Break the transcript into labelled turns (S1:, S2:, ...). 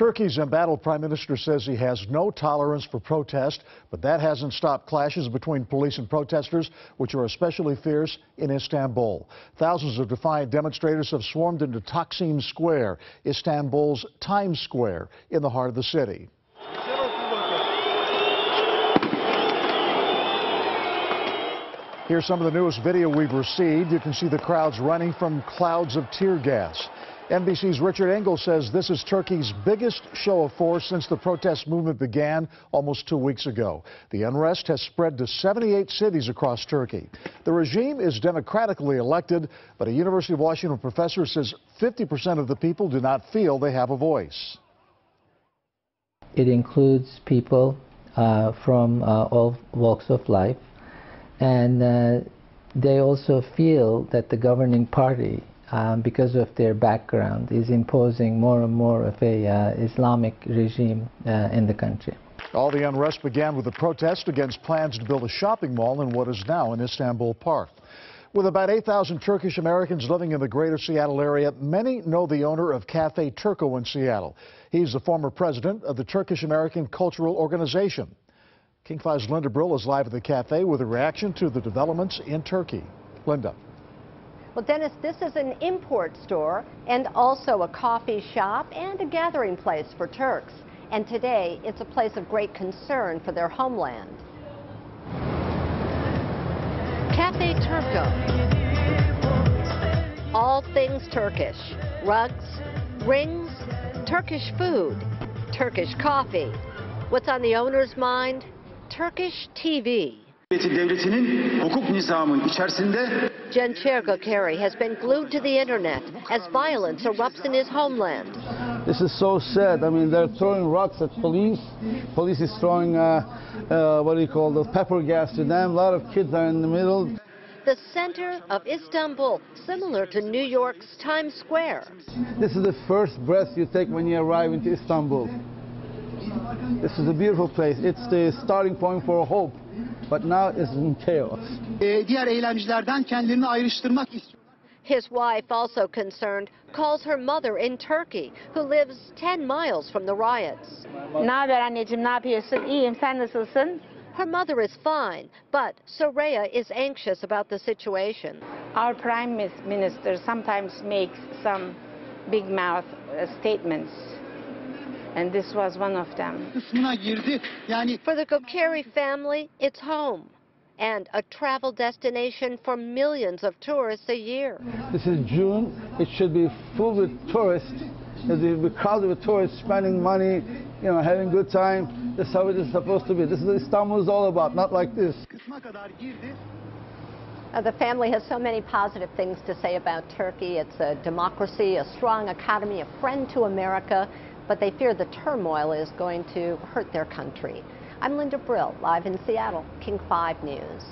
S1: Turkey's embattled prime minister says he has no tolerance for protest, but that hasn't stopped clashes between police and protesters, which are especially fierce in Istanbul. Thousands of defiant demonstrators have swarmed into Taksim Square, Istanbul's Times Square, in the heart of the city. Here's some of the newest video we've received. You can see the crowds running from clouds of tear gas. NBC's Richard Engel says this is Turkey's biggest show of force since the protest movement began almost 2 weeks ago. The unrest has spread to 78 cities across Turkey. The regime is democratically elected, but a University of Washington professor says 50% of the people do not feel they have a voice.
S2: It includes people from all walks of life, and they also feel that the governing party, because of their background, is imposing more and more of a Islamic regime in the country.
S1: All the unrest began with a protest against plans to build a shopping mall in what is now an ISTANBUL Park. With about 8,000 Turkish Americans living in the greater Seattle area, many know the owner of Cafe Turco in Seattle. He's the former president of the Turkish American Cultural Organization. King 5's Linda Brill is live at the cafe with a reaction to the developments in Turkey. Linda.
S3: Well, Dennis, this is an import store and also a coffee shop and a gathering place for Turks. And today, it's a place of great concern for their homeland. Cafe Turco. All things Turkish. Rugs, rings, Turkish food, Turkish coffee. What's on the owner's mind? Turkish TV. Cenchergo Kerry has been glued to the internet as violence erupts in his homeland.
S4: This is so sad. I mean, they're throwing rocks at police. Police is throwing, the pepper gas to them. A lot of kids are in the middle.
S3: The center of Istanbul, similar to New York's Times Square.
S4: This is the first breath you take when you arrive into Istanbul. This is a beautiful place. It's the starting point for hope. But now it's in chaos.
S3: His wife, also concerned, calls her mother in Turkey, who lives 10 miles from the riots. Her mother is fine, but Soraya is anxious about the situation.
S5: Our prime minister sometimes makes some big mouth statements, and this was one of them.
S3: For the Gokeri family, it's home and a travel destination for millions of tourists a year.
S4: This is June. It should be full with tourists. It will be crowded with tourists spending money, having a good time. That's how it is supposed to be. This is what Istanbul is all about, not like this.
S3: The family has so many positive things to say about Turkey. It's a democracy, a strong economy, a friend to America, but they fear the turmoil is going to hurt their country. I'm Linda Brill, live in Seattle, King 5 News.